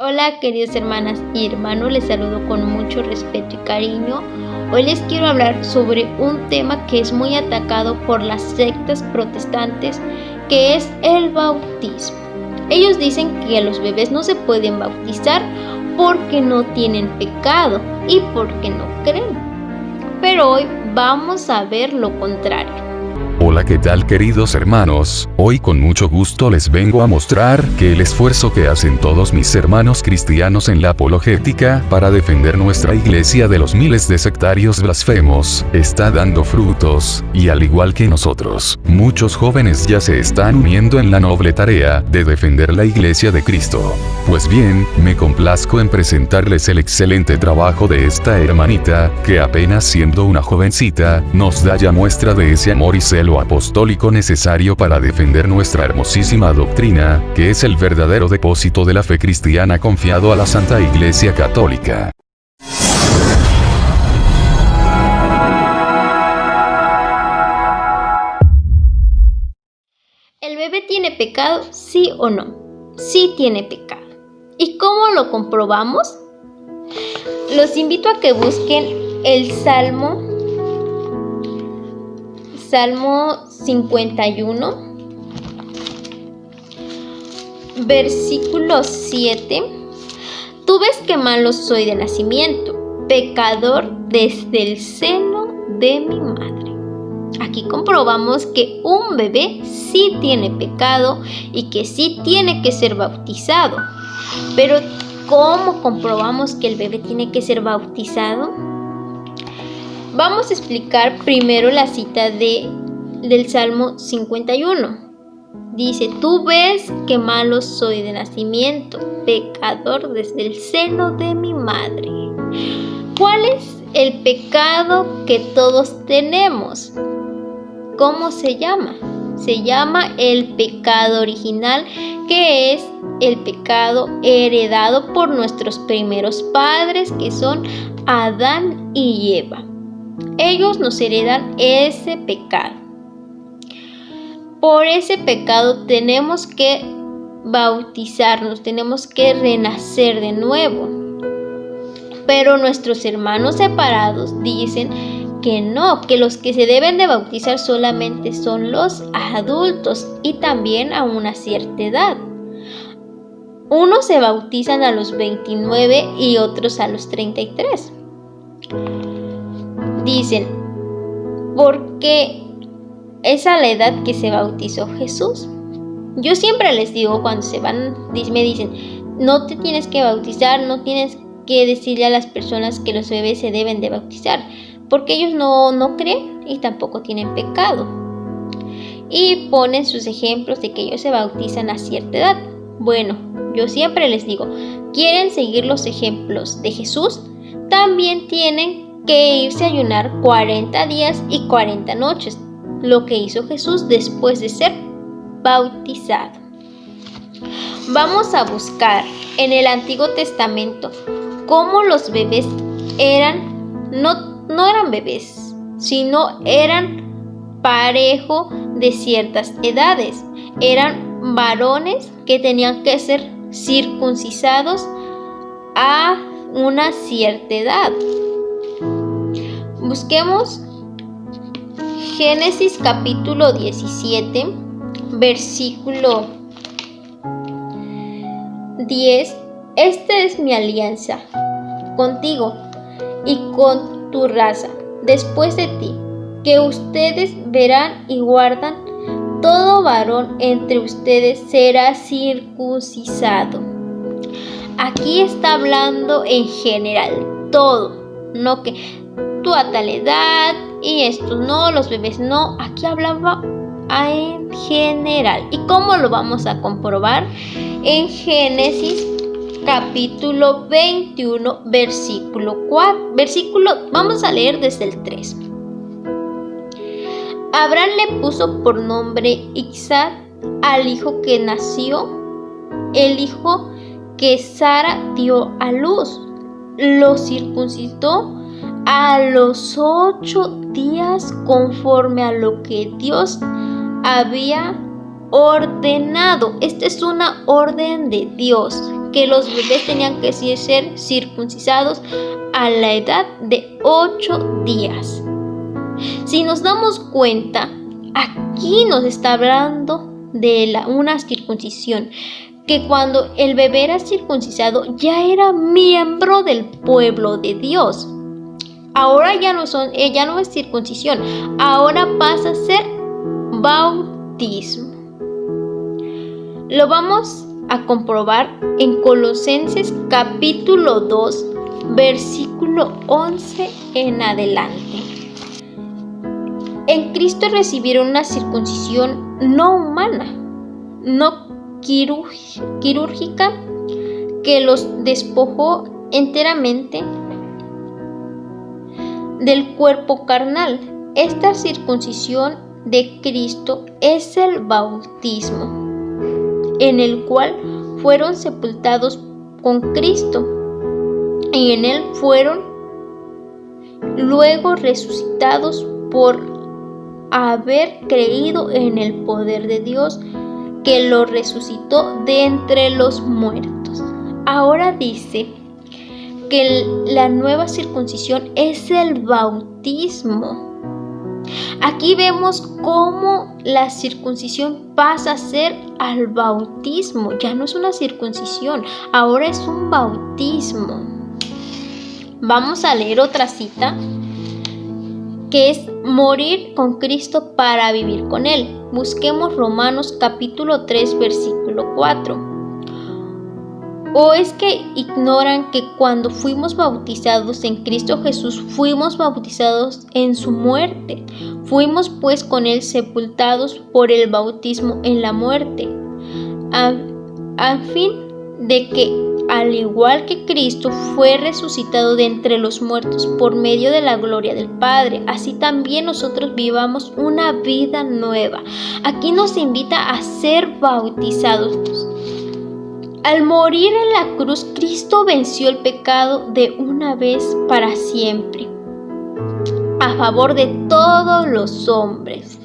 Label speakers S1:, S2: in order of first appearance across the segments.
S1: Hola queridas hermanas y hermanos, les saludo con mucho respeto y cariño. Hoy les quiero hablar sobre un tema que es muy atacado por las sectas protestantes, que es el bautismo. Ellos dicen que los bebés no se pueden bautizar porque no tienen pecado y porque no creen. Pero hoy vamos a ver lo contrario.
S2: Hola, ¿qué tal queridos hermanos? Hoy con mucho gusto les vengo a mostrar que el esfuerzo que hacen todos mis hermanos cristianos en la apologética para defender nuestra iglesia de los miles de sectarios blasfemos está dando frutos, y al igual que nosotros, muchos jóvenes ya se están uniendo en la noble tarea de defender la iglesia de Cristo. Pues bien, me complazco en presentarles el excelente trabajo de esta hermanita, que apenas siendo una jovencita, nos da ya muestra de ese amor y celo apostólico necesario para defender nuestra hermosísima doctrina, que es el verdadero depósito de la fe cristiana confiado a la Santa Iglesia Católica.
S1: ¿El bebé tiene pecado, sí o no? Sí tiene pecado. ¿Y cómo lo comprobamos? Los invito a que busquen el Salmo 51, versículo 7. Tú ves que malo soy de nacimiento, pecador desde el seno de mi madre. Aquí comprobamos que un bebé sí tiene pecado y que sí tiene que ser bautizado. Pero ¿cómo comprobamos que el bebé tiene que ser bautizado? Vamos a explicar primero la cita del Salmo 51. Dice, tú ves que malo soy de nacimiento, pecador desde el seno de mi madre. ¿Cuál es el pecado que todos tenemos? ¿Cómo se llama? Se llama el pecado original, que es el pecado heredado por nuestros primeros padres, que son Adán y Eva. Ellos nos heredan ese pecado. Por ese pecado tenemos que bautizarnos, tenemos que renacer de nuevo. Pero nuestros hermanos separados dicen que no, que los que se deben de bautizar solamente son los adultos y también a una cierta edad. Unos se bautizan a los 29 y otros a los 33. Dicen, porque es a la edad que se bautizó Jesús. Yo siempre les digo cuando se van, me dicen, no te tienes que bautizar, no tienes que decirle a las personas que los bebés se deben de bautizar, porque ellos no creen y tampoco tienen pecado. Y ponen sus ejemplos de que ellos se bautizan a cierta edad. Bueno, yo siempre les digo, ¿quieren seguir los ejemplos de Jesús? También tienen que irse a ayunar 40 días y 40 noches, lo que hizo Jesús después de ser bautizado. Vamos a buscar en el Antiguo Testamento cómo los bebés no eran bebés, sino eran parejo de ciertas edades. Eran varones que tenían que ser circuncidados a una cierta edad. Busquemos Génesis capítulo 17, versículo 10. Esta es mi alianza contigo y con tu raza después de ti, que ustedes verán y guardan. Todo varón entre ustedes será circuncidado. Aquí está hablando en general, todo, no que tú a tal edad y estos no, los bebés no. Aquí hablaba en general. ¿Y cómo lo vamos a comprobar? En Génesis capítulo 21, versículo 4. Vamos a leer desde el 3. Abraham le puso por nombre Isaac al hijo que nació, el hijo que Sara dio a luz. Lo circuncidó a los 8 días conforme a lo que Dios había ordenado. Esta es una orden de Dios que los bebés tenían que ser circuncidados a la edad de 8 días. Si nos damos cuenta, aquí nos está hablando de una circuncisión, que cuando el bebé era circuncidado ya era miembro del pueblo de Dios. Ahora ya no es circuncisión, ahora pasa a ser bautismo. Lo vamos a comprobar en Colosenses capítulo 2, versículo 11 en adelante. En Cristo recibieron una circuncisión no humana, no quirúrgica, que los despojó enteramente del cuerpo carnal. Esta circuncisión de Cristo es el bautismo, en el cual fueron sepultados con Cristo, y en él fueron luego resucitados por haber creído en el poder de Dios que lo resucitó de entre los muertos. Ahora dice que la nueva circuncisión es el bautismo. Aquí vemos cómo la circuncisión pasa a ser al bautismo. Ya no es una circuncisión, ahora es un bautismo. Vamos a leer otra cita, que es morir con Cristo para vivir con Él. Busquemos Romanos capítulo 3, versículo 4. ¿O es que ignoran que cuando fuimos bautizados en Cristo Jesús, fuimos bautizados en su muerte? Fuimos pues con Él sepultados por el bautismo en la muerte, a fin de que, al igual que Cristo fue resucitado de entre los muertos por medio de la gloria del Padre, así también nosotros vivamos una vida nueva. Aquí nos invita a ser bautizados. Al morir en la cruz, Cristo venció el pecado de una vez para siempre, a favor de todos los hombres.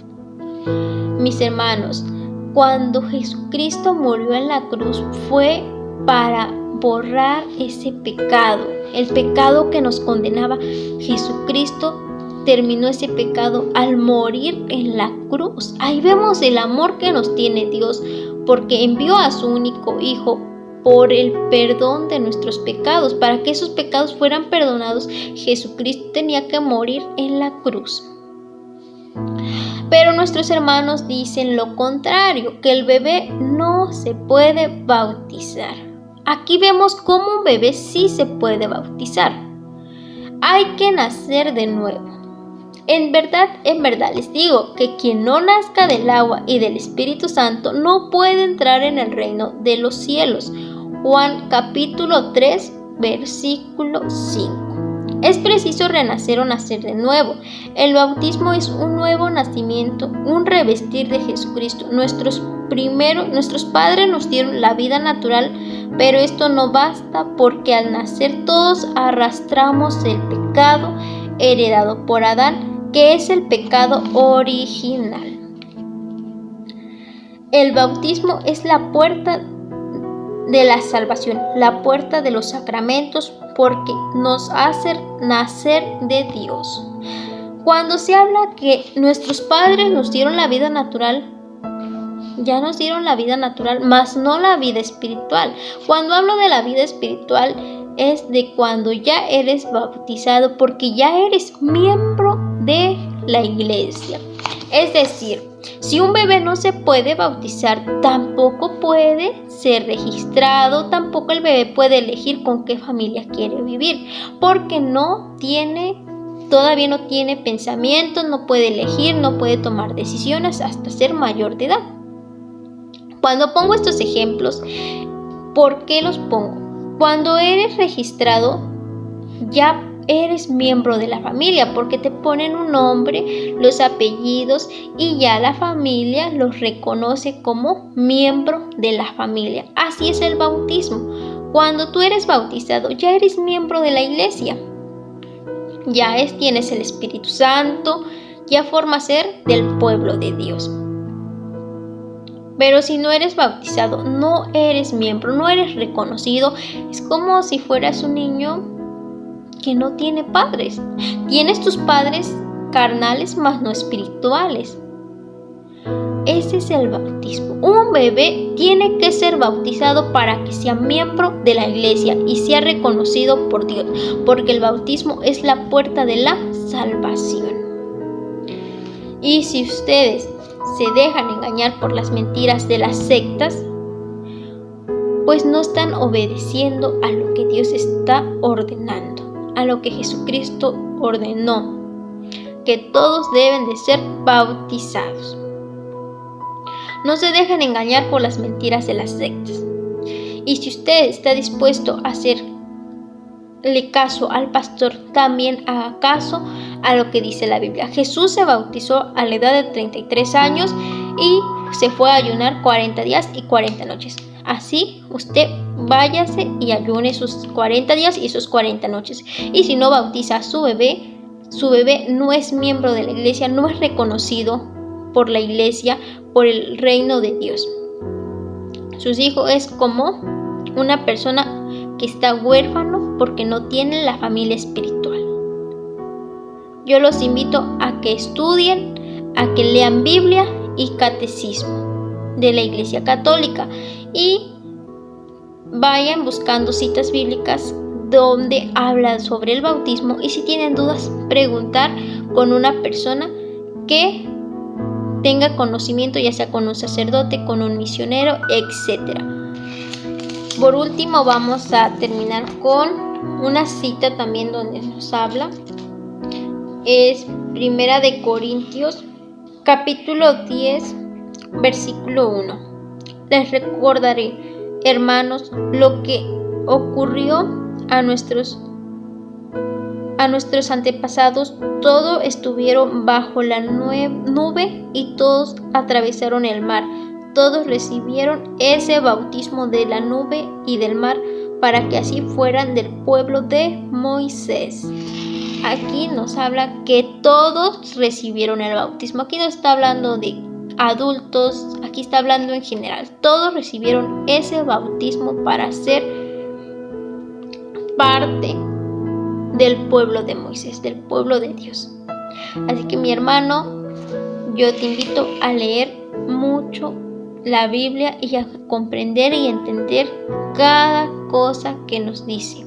S1: Mis hermanos, cuando Jesucristo murió en la cruz fue para borrar ese pecado, el pecado que nos condenaba. Jesucristo terminó ese pecado al morir en la cruz. Ahí vemos el amor que nos tiene Dios, porque envió a su único Hijo por el perdón de nuestros pecados. Para que esos pecados fueran perdonados, Jesucristo tenía que morir en la cruz. Pero nuestros hermanos dicen lo contrario, que el bebé no se puede bautizar. Aquí vemos cómo un bebé sí se puede bautizar. Hay que nacer de nuevo. En verdad les digo que quien no nazca del agua y del Espíritu Santo no puede entrar en el reino de los cielos. Juan capítulo 3, versículo 5. Es preciso renacer o nacer de nuevo. El bautismo es un nuevo nacimiento, un revestir de Jesucristo. Nuestros padres nos dieron la vida natural, pero esto no basta, porque al nacer todos arrastramos el pecado heredado por Adán, que es el pecado original. El bautismo es la puerta de la salvación, la puerta de los sacramentos, porque nos hace nacer de Dios. Cuando se habla que nuestros padres nos dieron la vida natural, ya nos dieron la vida natural, mas no la vida espiritual. Cuando hablo de la vida espiritual, es de cuando ya eres bautizado, porque ya eres miembro de la iglesia. Es decir, si un bebé no se puede bautizar, tampoco puede ser registrado, tampoco el bebé puede elegir con qué familia quiere vivir, porque todavía no tiene pensamientos, no puede elegir, no puede tomar decisiones hasta ser mayor de edad. Cuando pongo estos ejemplos, ¿por qué los pongo? Cuando eres registrado, ya eres miembro de la familia, porque te ponen un nombre, los apellidos, y ya la familia los reconoce como miembro de la familia. Así es el bautismo. Cuando tú eres bautizado, ya eres miembro de la iglesia. Tienes el Espíritu Santo, ya formas ser del pueblo de Dios. Pero si no eres bautizado, no eres miembro, no eres reconocido. Es como si fueras un niño que no tiene padres. Tienes tus padres carnales, mas no espirituales. Ese es el bautismo. Un bebé tiene que ser bautizado para que sea miembro de la iglesia y sea reconocido por Dios, porque el bautismo es la puerta de la salvación. Y si ustedes se dejan engañar por las mentiras de las sectas, pues no están obedeciendo a lo que Dios está ordenando, a lo que Jesucristo ordenó, que todos deben de ser bautizados. No se dejen engañar por las mentiras de las sectas. Y si usted está dispuesto a hacerle caso al pastor, también haga caso a lo que dice la Biblia. Jesús se bautizó a la edad de 33 años y se fue a ayunar 40 días y 40 noches. Así usted váyase y ayune sus 40 días y sus 40 noches. Y si no bautiza a su bebé no es miembro de la iglesia, no es reconocido por la iglesia, por el reino de Dios. Sus hijos es como una persona que está huérfano porque no tiene la familia espiritual. Yo los invito a que estudien, a que lean Biblia y catecismo de la Iglesia Católica y vayan buscando citas bíblicas donde hablan sobre el bautismo, y si tienen dudas, preguntar con una persona que tenga conocimiento, ya sea con un sacerdote, con un misionero, etc. Por último, vamos a terminar con una cita también donde nos habla. Es 1 de Corintios, capítulo 10, versículo 1. Les recordaré, hermanos, lo que ocurrió a nuestros antepasados. Todos estuvieron bajo la nube y todos atravesaron el mar. Todos recibieron ese bautismo de la nube y del mar para que así fueran del pueblo de Moisés. Aquí nos habla que todos recibieron el bautismo. Aquí no está hablando de adultos, aquí está hablando en general. Todos recibieron ese bautismo para ser parte del pueblo de Moisés, del pueblo de Dios. Así que mi hermano, yo te invito a leer mucho la Biblia y a comprender y entender cada cosa que nos dice.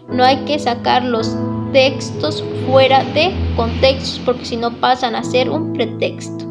S1: No hay que sacar los textos fuera de contextos, porque si no pasan a ser un pretexto.